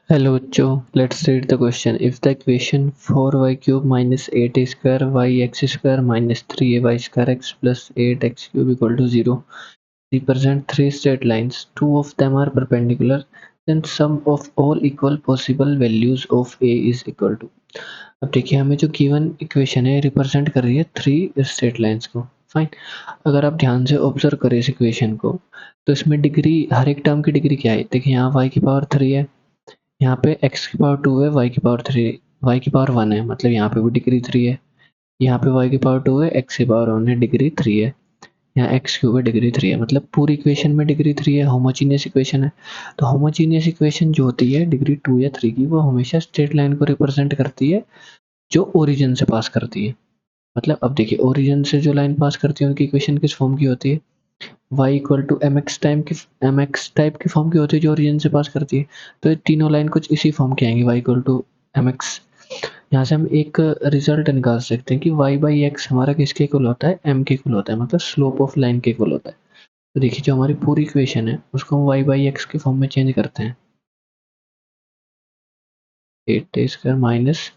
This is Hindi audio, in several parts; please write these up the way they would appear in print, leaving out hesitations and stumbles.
Hello bachcho, let's read the question. If the equation 4y cube minus 8a square yx square minus 3ay square x plus 8x cube equal to 0 represent three straight lines, two of them are perpendicular, then sum of all equal possible values of a is equal to। अब देखिए हमें जो गिवन इक्वेशन है रिप्रेजेंट कर रही है थ्री स्ट्रेट लाइंस को। फाइन, अगर आप ध्यान से ऑब्जर्व करें इस इक्वेशन को तो इसमें डिग्री, हर एक टर्म की डिग्री क्या है। देखिए यहाँ y की पावर 3 है, यहाँ पे x की पावर 2 है, y की पावर 3, y की पावर 1 है, मतलब यहाँ पे भी डिग्री 3 है। यहाँ पे y की पावर 2 है, x की पावर 1 है, डिग्री 3 है। यहाँ x क्यूब है, डिग्री 3 है, मतलब पूरी इक्वेशन में डिग्री 3 है, होमोजीनियस इक्वेशन है। तो होमोजीनियस इक्वेशन जो होती है डिग्री 2 या 3 की, वो हमेशा स्ट्रेट लाइन को रिप्रेजेंट करती है जो ओरिजिन से पास करती है। मतलब अब देखिए ओरिजिन से जो लाइन पास करती है उनकी इक्वेशन किस फॉर्म की होती है, y equal to mx type की फॉर्म की होती है जो ओरिजिन से पास करती है। तो ये तीनों लाइन कुछ इसी फॉर्म की आएंगी, y इक्वल टू mx। यहाँ से हम एक रिजल्ट निकाल सकते हैं कि y बाई एक्स हमारा किसके इक्वल होता है, m के इक्वल होता है, मतलब स्लोप ऑफ लाइन के इक्वल होता है। तो देखिए जो हमारी पूरी इक्वेशन है उसको हम y बाई एक्स के फॉर्म में चेंज करते हैं। 8a square minus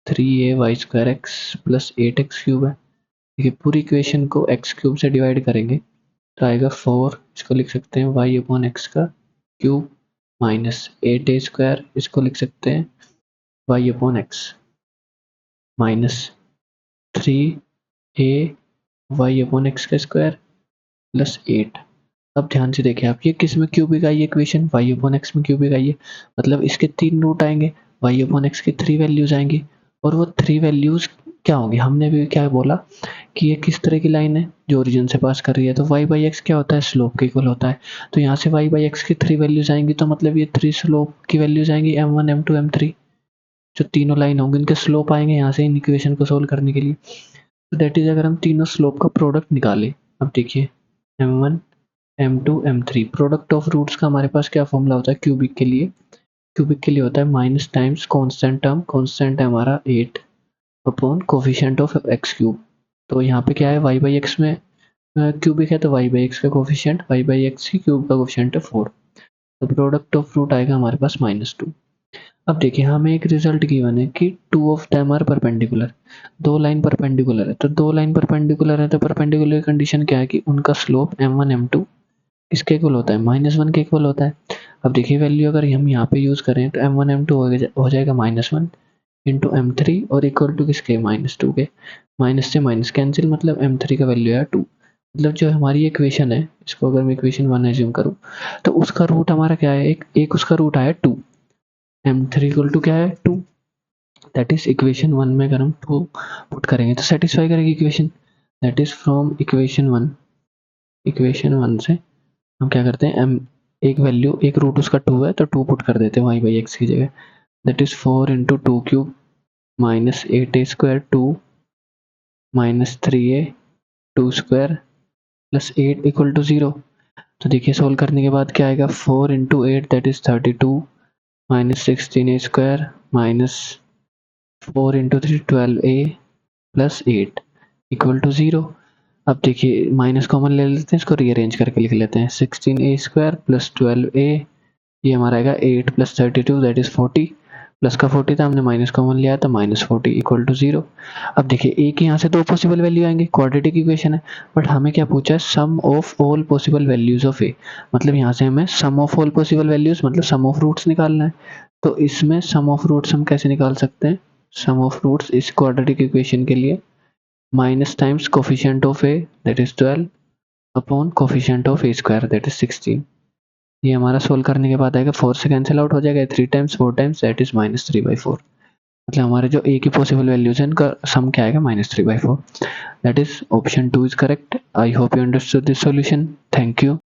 3ay square x plus 8x cube है। देखिए पूरी इक्वेशन को x क्यूब से डिवाइड करेंगे तो आएगा 4, इसको लिख सकते हैं y अपॉन एक्स का क्यूब, माइनस 8a स्क्वायर, इसको लिख सकते हैं y upon x, minus 3a y upon x का स्क्वायर प्लस 8। अब ध्यान से देखिए आप, ये किस में क्यूबिक आई है इक्वेशन, y अपॉन एक्स में क्यूबिक आई है, मतलब इसके 3 रूट आएंगे, y अपॉन एक्स की 3 वैल्यूज आएंगी, और वो 3 वैल्यूज क्या होंगी, हमने भी क्या बोला कि ये किस तरह की लाइन है जो ओरिजिन से पास कर रही है। तो y बाई एक्स क्या होता है, स्लोप के इक्वल होता है। तो यहाँ से y बाई एक्स की 3 वैल्यूज आएंगी, तो मतलब ये 3 स्लोप की वैल्यूज आएंगी m1 m2 m3, जो तीनों लाइन होंगे इनके स्लोप आएंगे यहाँ से इन इक्वेशन को सोल्व करने के लिए। तो दैट इज अगर हम तीनों स्लोप का प्रोडक्ट निकालें, अब देखिए m1 m2 m3, product of roots का हमारे पास क्या फॉर्मूला होता है क्यूबिक के लिए, क्यूबिक के लिए होता है minus times constant term, constant है हमारा 8 upon coefficient of x cube. तो यहाँ पे क्या है, y बाई एक्स में क्यूबिक है तो y बाई एक्स का कोफिशिएंट, y बाई एक्स की क्यूब का कोफिशिएंट है 4। तो प्रोडक्ट ऑफ रूट आएगा हमारे पास -2। अब देखिए हमें एक रिजल्ट गिवन है कि two of them are perpendicular, दो लाइन परपेंडिकुलर है। तो दो लाइन परपेंडिकुलर है तो परपेंडिकुलर कंडीशन क्या है कि उनका स्लोप m1 m2 किसके इक्वल होता है, -1 के इक्वल होता है। अब देखिए वैल्यू अगर हम यहाँ पे यूज करें तो m1 m2 हो जाएगा -1 इंटू m3 और इक्वल टू किसके, -2 के। माइनस से माइनस कैंसिल, मतलब m3 का वैल्यू है 2। मतलब जो हमारी इक्वेशन है, इसको अगर मैं इक्वेशन 1 एज्यूम करूँ तो उसका रूट हमारा क्या है, एक उसका रूट आया 2, m3 इक्वल टू क्या है 2। दैट इज इक्वेशन 1 में अगर हम 2 पुट करेंगे तो सेटिस्फाई करेगी equation. That is from equation 1 से हम क्या करते हैं, m एक वैल्यू, एक रूट उसका 2 है तो 2 पुट कर देते हैं y बाई एक्स की जगह। That is 4 into 2 cube minus 8a square 2 minus 3a 2 square plus 8 equal to 0। तो देखिए सोल्व करने के बाद क्या आएगा, 4 into 8 that is 32 minus 16a square minus 4 into 3 12a plus 8 equal to 0। अब देखिए माइनस कॉमन ले लेते हैं, इसको रीअरेंज करके लिख लेते हैं, 16a स्क्वायर प्लस 12a, ये हमारा आएगा 8 प्लस 32 दैट इज 40, प्लस का 40 था, हमने माइनस कॉमन लिया तो -40 इक्वल टू 0। अब देखिए ए के यहाँ से दो पॉसिबल वैल्यू आएंगे, क्वाड्रेटिक इक्वेशन है, बट हमें क्या पूछा है, sum of all possible values of a, मतलब यहाँ से हमें sum of all possible values मतलब सम ऑफ रूट्स निकालना है। तो इसमें सम ऑफ रूट्स हम कैसे निकाल सकते हैं, सम ऑफ रूट्स इस क्वाड्रेटिक इक्वेशन के लिए minus times coefficient of A that is 12 upon coefficient of A square that is 16। ये हमारा सोल्व करने के बाद आएगा 4 से कैंसिल आउट हो जाएगा, 3 टाइम्स 4 टाइम्स दैट इज -3/4। मतलब हमारे जो ए की पॉसिबल वैल्यूज है इनका सम क्या आएगा, -3/4। That is option 2 is correct. I hope you understood this solution. Thank you.